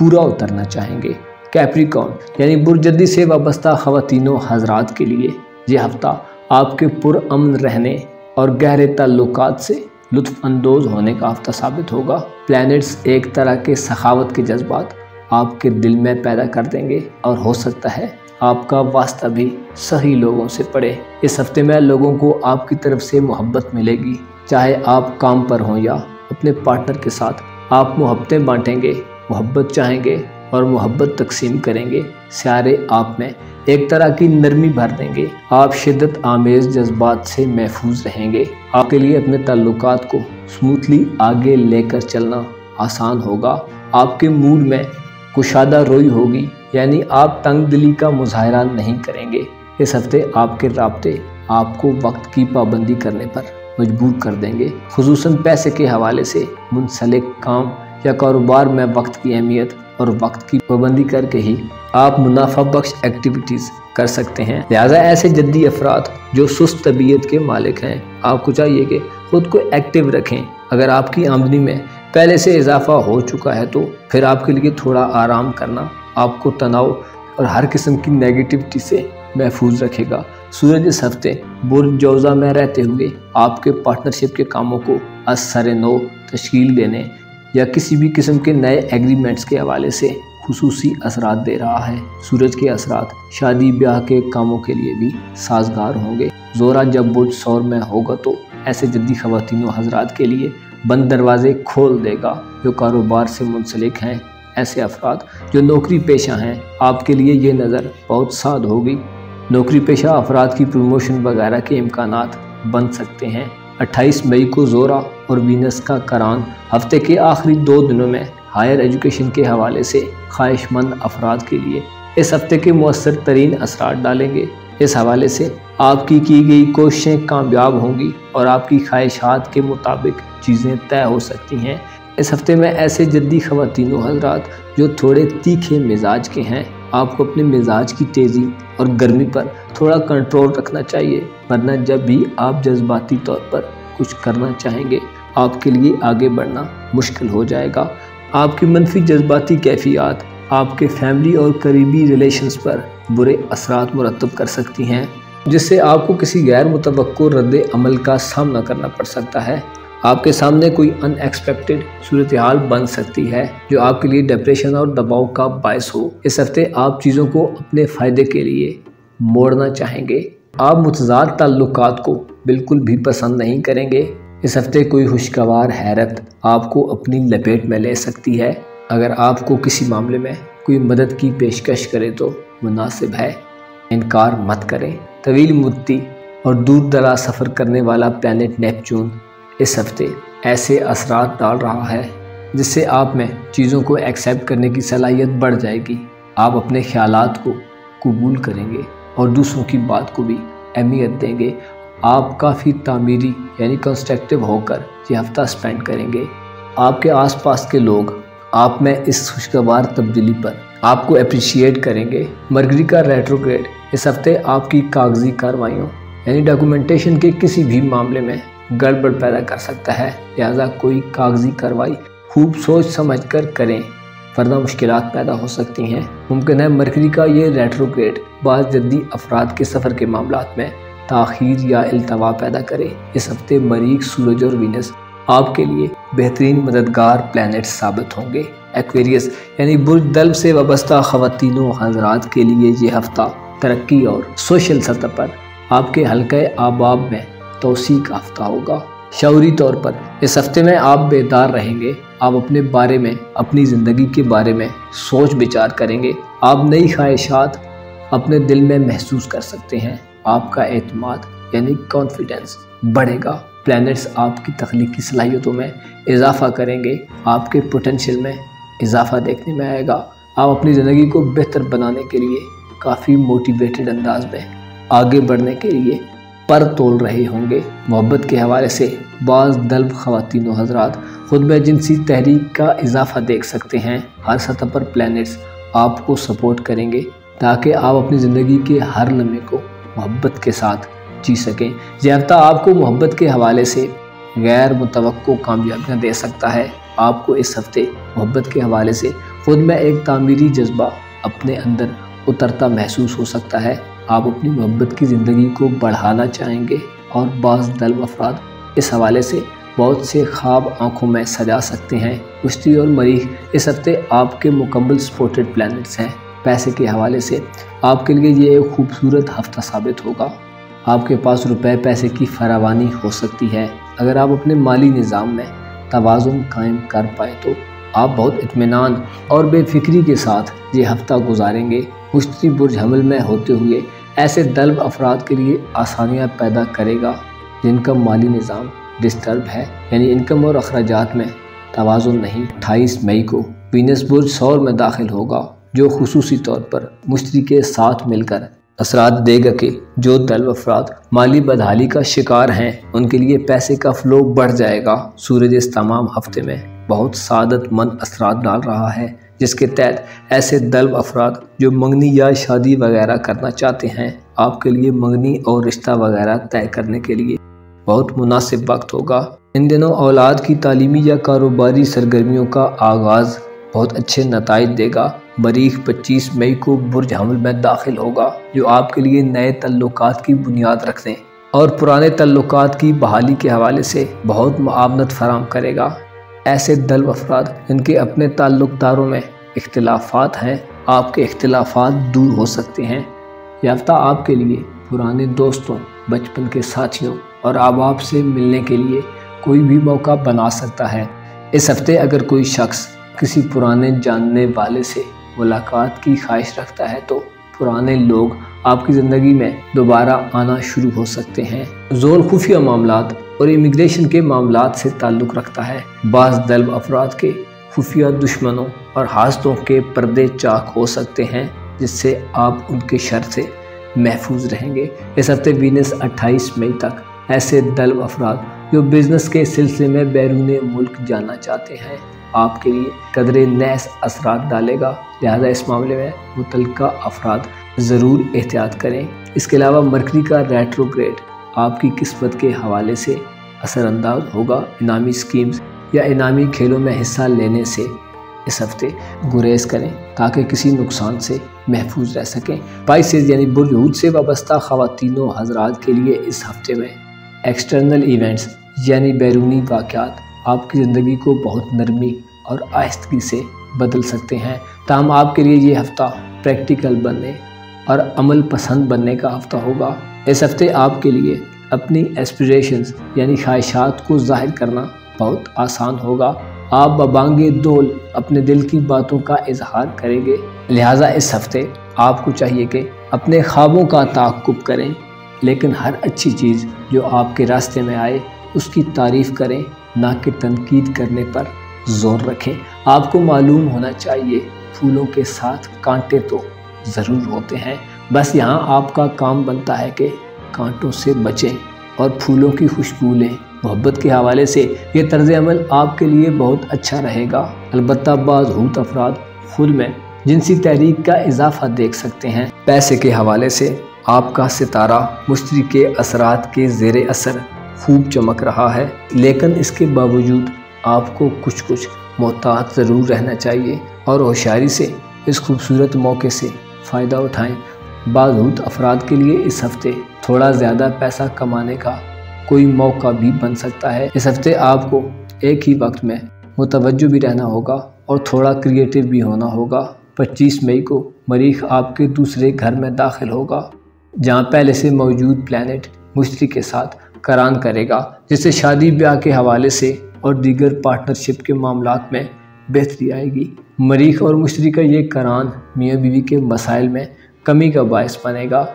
पूरा उतरना चाहेंगे। कैप्रिकॉर्न यानी बुर्जदी से वाबस्ता ख़वातीनों हज़रात के लिए यह हफ्ता आपके पुरअमन रहने और गहरे ताल्लुकात से लुत्फ़ अंदोज़ होने का हफ्ता साबित होगा। प्लैनेट्स एक तरह के सखावत के जज्बात आपके दिल में पैदा कर देंगे और हो सकता है आपका वास्ता भी सही लोगों से पड़े। इस हफ्ते में लोगों को आपकी तरफ से मोहब्बत मिलेगी, चाहे आप काम पर हों या अपने पार्टनर के साथ। आप मोहब्बतें बांटेंगे, मोहब्बत चाहेंगे और मोहब्बत तकसीम करेंगे। सारे आप में एक तरह की नरमी भर देंगे। आप शिद्दत आमेज़ जज्बात से महफूज रहेंगे। आपके लिए अपने ताल्लुकात को स्मूथली आगे लेकर चलना आसान होगा। आपके मूड में कुशादा रोई होगी, यानी आप तंग दिली का मुजाहरा नहीं करेंगे। इस हफ्ते आपके राब्ते आपको वक्त की पाबंदी करने पर मजबूर कर देंगे। खुसूसन पैसे के हवाले से मुंसलिक काम या कारोबार में वक्त की अहमियत और वक्त की पाबंदी करके ही आप मुनाफा बख्श एक्टिविटीज़ कर सकते हैं। लिहाजा ऐसे जद्दी अफराद जो सुस्त तबीयत के मालिक हैं, आपको चाहिए कि खुद को एक्टिव रखें। अगर आपकी आमदनी में पहले से इजाफा हो चुका है तो फिर आपके लिए थोड़ा आराम करना आपको तनाव और हर किस्म की नेगेटिविटी से महफूज रखेगा। सूरज इस हफ्ते बुर्ज जौज़ा में रहते हुए आपके पार्टनरशिप के कामों को असर नो तश्कील देने या किसी भी किस्म के नए एग्रीमेंट्स के हवाले से खुसूसी असरात दे रहा है। सूरज के असरात शादी ब्याह के कामों के लिए भी साजगार होंगे। ज़ोरा जब बुर्ज सौर में होगा तो ऐसे जद्दी ख़वातीनों हज़रात के लिए बंद दरवाजे खोल देगा। जो कारोबार से मुंसलिक हैं, ऐसे अफराद जो नौकरी पेशा हैं, आपके लिए ये नज़र बहुत साद होगी। नौकरी पेशा अफराद की प्रमोशन वगैरह के इम्कानात बन सकते हैं। 28 मई को ज़ोरा और वीनस का करान हफ्ते के आखिरी 2 दिनों में हायर एजुकेशन के हवाले से ख्वाहिशमंद अफराद के लिए इस हफ्ते के मौसर तरीन असरात डालेंगे। इस हवाले से आपकी की गई कोशिशें कामयाब होंगी और आपकी ख्वाहिशात के मुताबिक चीज़ें तय हो सकती हैं। इस हफ्ते में ऐसे जद्दी ख़वातीनों हज़रात जो थोड़े तीखे मिजाज के हैं, आपको अपने मिजाज की तेज़ी और गर्मी पर थोड़ा कंट्रोल रखना चाहिए, वरना जब भी आप जज्बाती तौर पर कुछ करना चाहेंगे आपके लिए आगे बढ़ना मुश्किल हो जाएगा। आपकी मनफी जज्बाती कैफियत आपके फैमिली और करीबी रिलेशंस पर बुरे असरात मुरतब कर सकती हैं, जिससे आपको किसी गैर मुतवक्को रद्द अमल का सामना करना पड़ सकता है। आपके सामने कोई अनएक्सपेक्टेड सूरत हाल बन सकती है जो आपके लिए डिप्रेशन और दबाव का बायस हो। इस हफ्ते आप चीज़ों को अपने फ़ायदे के लिए मोड़ना चाहेंगे। आप मुतज़ाद ताल्लुकात को बिल्कुल भी पसंद नहीं करेंगे। इस हफ्ते कोई खुशगवार हैरत आपको अपनी लपेट में ले सकती है। अगर आपको किसी मामले में कोई मदद की पेशकश करे तो मुनासिब है, इनकार मत करें। तवील मुद्दती और दूर दराज सफ़र करने वाला प्लैनेट नेपच्यून इस हफ्ते ऐसे असरात डाल रहा है जिससे आप में चीज़ों को एक्सेप्ट करने की सलाहियत बढ़ जाएगी। आप अपने ख्यालात को कबूल करेंगे और दूसरों की बात को भी अहमियत देंगे। आप काफ़ी तामीरी यानी कंस्ट्रक्टिव होकर ये हफ्ता स्पेंड करेंगे। आपके आसपास के लोग आप में इस खुशगवार तब्दीली पर आपको अप्रिशिएट करेंगे। मरकरी का रेट्रोग्रेड इस हफ्ते आपकी कागजी कार्रवाइयों यानी डॉक्यूमेंटेशन के किसी भी मामले में गड़बड़ पैदा कर सकता है, लिहाजा कोई कागजी कार्रवाई खूब सोच समझ कर करें, वरना मुश्किलात पैदा हो सकती हैं। मुमकिन है मरकरी का ये रेट्रोग्रेड बाज़ जद्दी अफराद के सफ़र के मामलात में ताख़ीर या इल्तवा पैदा करे। इस हफ्ते मरीख, सूरज और वीनस आपके लिए बेहतरीन मददगार प्लैनेट साबित होंगे। एक्वेरियस यानी बुर्ज दल्ब से वाबस्ता ख़वातीनों हज़रात के लिए ये हफ्ता तरक्की और सोशल सतह पर आपके हल्के आबाब में तोसी का हफ्ता होगा। शऊरी तौर पर इस हफ्ते में आप बेदार रहेंगे। आप अपने बारे में, अपनी ज़िंदगी के बारे में सोच विचार करेंगे। आप नई ख्वाहिशात अपने दिल में महसूस कर सकते हैं। आपका एतमाद यानी कॉन्फिडेंस बढ़ेगा। प्लैनेट्स आपकी तख्लीकी सलाहियतों में इजाफा करेंगे। आपके पोटेंशियल में इजाफा देखने में आएगा। आप अपनी ज़िंदगी को बेहतर बनाने के लिए काफ़ी मोटिवेटेड अंदाज में आगे बढ़ने के लिए पर तोल रहे होंगे। मोहब्बत के हवाले से बाज़ दल्ब ख़वातीन व हज़रात खुद में जिनसी तहरीक का इजाफा देख सकते हैं। हर सतह पर प्लैनेट्स आपको सपोर्ट करेंगे ताकि आप अपनी ज़िंदगी के हर लम्हे को मोहब्बत के साथ जी सकें। यह हफ्ता आपको मोहब्बत के हवाले से गैर मुतवक्को कामयाबियाँ दे सकता है। आपको इस हफ्ते मोहब्बत के हवाले से खुद में एक तामीरी जज्बा अपने अंदर उतरता महसूस हो सकता है। आप अपनी मोहब्बत की ज़िंदगी को बढ़ाना चाहेंगे और बाज़ दल्ब अफराद इस हवाले से बहुत से ख्वाब आंखों में सजा सकते हैं। कुश्ती और मरीख इस हफ्ते आपके मुकम्मल सपोर्टेड प्लैनेट्स हैं। पैसे के हवाले से आपके लिए ये एक खूबसूरत हफ्ता साबित होगा। आपके पास रुपए पैसे की फरावानी हो सकती है। अगर आप अपने माली निज़ाम में तवाज़ुन कायम कर पाए तो आप बहुत इत्मीनान और बेफिक्री के साथ ये हफ्ता गुजारेंगे। कुश्ती बुर्ज हमल में होते हुए ऐसे दल्ब अफराद के लिए आसानियाँ पैदा करेगा जिनका माली निज़ाम डिस्टर्ब है, यानी इनकम और अखराजात में तवाज़ुन नहीं। 28 मई को वीनस बुर्ज सौर में दाखिल होगा जो खुसूसी तौर पर मुश्तरी के साथ मिलकर असरात देगा कि जो दल्ब अफराद माली बदहाली का शिकार हैं उनके लिए पैसे का फ्लो बढ़ जाएगा। सूरज इस तमाम हफ्ते में बहुत सादतमंद असरात डाल रहा है जिसके तहत ऐसे दल्ब अफराद जो मंगनी या शादी वगैरह करना चाहते हैं आपके लिए मंगनी और रिश्ता वगैरह तय करने के लिए बहुत मुनासिब वक्त होगा। इन दिनों औलाद की तालीमी या कारोबारी सरगर्मियों का आगाज़ बहुत अच्छे नताइज देगा। मरीख 25 मई को बुर्ज हमल में दाखिल होगा जो आपके लिए नए तल्लुकात की बुनियाद रखने और पुराने तल्लुकात की बहाली के हवाले से बहुत मुआवनत फराम करेगा। ऐसे दल्ब अफराद इनके अपने ताल्लुकदारों में इख्तिलाफात हैं, आपके इख्तिलाफात दूर हो सकते हैं। यह हफ्ता आपके लिए पुराने दोस्तों, बचपन के साथियों और अहबाब से मिलने के लिए कोई भी मौका बना सकता है। इस हफ्ते अगर कोई शख्स किसी पुराने जानने वाले से मुलाकात की ख्वाहिश रखता है तो पुराने लोग आपकी ज़िंदगी में दोबारा आना शुरू हो सकते हैं। जोल खुफिया मामलात और इमिग्रेशन के मामलात से ताल्लुक़ रखता है। बाज़ दल्ब अफराद के खुफिया दुश्मनों और हासदों के पर्दे चाक हो सकते हैं जिससे आप उनके शर से महफूज रहेंगे। इस हफ्ते वीनस 28 मई तक ऐसे दल्ब अफराद जो बिज़नेस के सिलसिले में बैरून मुल्क जाना चाहते हैं आपके लिए कदरे नैस असरात डालेगा, लिहाजा इस मामले में मुतल्लिका अफराद ज़रूर एहतियात करें। इसके अलावा मरकरी का रेट्रोग्रेड आपकी किस्मत के हवाले से असरअंदाज होगा इनामी स्कीम्स या इनामी खेलों में हिस्सा लेने से इस हफ्ते गुरेज करें ताकि किसी नुकसान से महफूज रह सकें। स्पाइसेस यानी बुर्ज हूत से वाबस्ता ख़वातीनों हज़रात के लिए इस हफ्ते में एक्सटर्नल इवेंट्स यानी बैरूनी वाक़यात आपकी ज़िंदगी को बहुत नरमी और आहिस्तगी से बदल सकते हैं। ताहम आपके लिए ये हफ़्ता प्रैक्टिकल बनने और अमल पसंद बनने का हफ़्ता होगा। इस हफ्ते आपके लिए अपनी एस्पिरेशंस यानी ख्वाहिशात को ज़ाहिर करना बहुत आसान होगा। आप बबांगे दोल अपने दिल की बातों का इजहार करेंगे। लिहाजा इस हफ्ते आपको चाहिए कि अपने ख्वाबों का ताक़ुब करें, लेकिन हर अच्छी चीज़ जो आपके रास्ते में आए उसकी तारीफ़ करें, ना कि तनकीद करने पर जोर रखें। आपको मालूम होना चाहिए फूलों के साथ कांटे तो ज़रूर होते हैं, बस यहाँ आपका काम बनता है कि कांटों से बचें और फूलों की खुशबू लें। मोहब्बत के हवाले से ये तर्ज अमल आपके लिए बहुत अच्छा रहेगा। अलबत्ता बाज़ हूत अफराद खुद में जिनसी तहरीक का इजाफा देख सकते हैं। पैसे के हवाले से आपका सितारा मुश्तरी के असरात के ज़ेरे असर खूब चमक रहा है, लेकिन इसके बावजूद आपको कुछ कुछ मोहतात ज़रूर रहना चाहिए और होशियारी से इस खूबसूरत मौके से फ़ायदा उठाएं। बाज़ हूत अफराद के लिए इस हफ्ते थोड़ा ज़्यादा पैसा कमाने का कोई मौका भी बन सकता है। इस हफ्ते आपको एक ही वक्त में मुतवज्जो भी रहना होगा और थोड़ा क्रिएटिव भी होना होगा। 25 मई को मरीख आपके दूसरे घर में दाखिल होगा, जहाँ पहले से मौजूद प्लैनेट मुश्तरी के साथ करान करेगा, जिससे शादी ब्याह के हवाले से और दीगर पार्टनरशिप के मामलात में बेहतरी आएगी। मरीख और मुश्तरी का ये करान मियाँ बीवी के मसाइल में कमी का बायस बनेगा।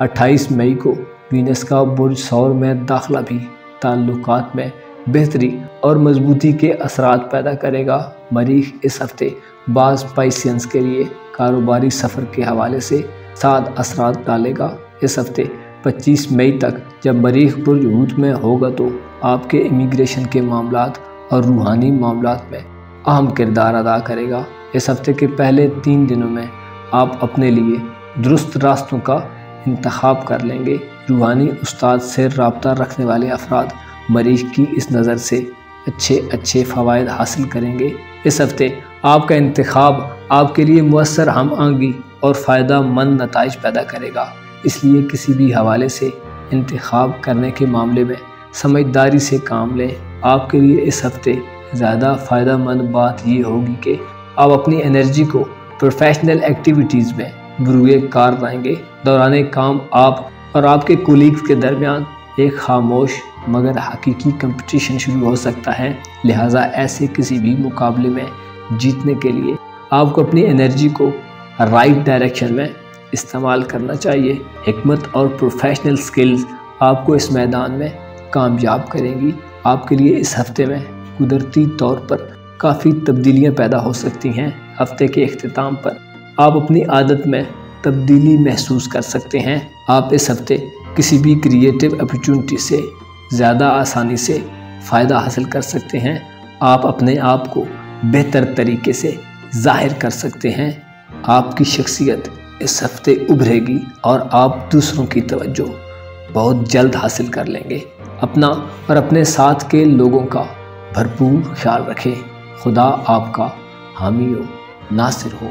28 मई को वीनस का बुर्ज सौर में दाखिला भी ताल्लुकात में बेहतरी और मजबूती के असरात पैदा करेगा। मरीख इस हफ्ते बाज़ स्पाइसियंस के लिए कारोबारी सफ़र के हवाले से साद असरात डालेगा। इस हफ्ते 25 मई तक जब मरीख बुर्ज हूत में होगा तो आपके इमिग्रेशन के मामलात और रूहानी मामलात में अहम किरदार अदा करेगा। इस हफ्ते के पहले 3 दिनों में आप अपने लिए दुरुस्त रास्तों का इंतखाब कर लेंगे। रूहानी उस्ताद से रब्ता रखने वाले अफराद मरीख की इस नज़र से अच्छे फ़वाइद हासिल करेंगे। इस हफ्ते आपका इंतखाब आपके लिए मुअस्सर हम आंगी और फ़ायदा मंद नताइज पैदा करेगा, इसलिए किसी भी हवाले से इंतखाब करने के मामले में समझदारी से काम लें। आपके लिए इस हफ्ते ज़्यादा फ़ायदा मंद बात ये होगी कि आप अपनी एनर्जी को प्रोफेशनल एक्टिविटीज़ में बुरुए कार लाएंगे। दौरान काम आप और आपके कोलीग्स के दरमियान एक खामोश मगर हकीकी कंपटीशन शुरू हो सकता है। लिहाजा ऐसे किसी भी मुकाबले में जीतने के लिए आपको अपनी एनर्जी को राइट डायरेक्शन में इस्तेमाल करना चाहिए। हिकमत और प्रोफेशनल स्किल्स आपको इस मैदान में कामयाब करेंगी। आपके लिए इस हफ्ते में कुदरती तौर पर काफ़ी तब्दीलियां पैदा हो सकती हैं। हफ्ते के इख्तिताम पर आप अपनी आदत में तब्दीली महसूस कर सकते हैं। आप इस हफ्ते किसी भी क्रिएटिव अपॉर्चुनिटी से ज़्यादा आसानी से फ़ायदा हासिल कर सकते हैं। आप अपने आप को बेहतर तरीके से ज़ाहिर कर सकते हैं। आपकी शख्सियत इस हफ्ते उभरेगी और आप दूसरों की तवज्जो बहुत जल्द हासिल कर लेंगे। अपना और अपने साथ के लोगों का भरपूर ख्याल रखें। खुदा आपका हामी व नासिर हो।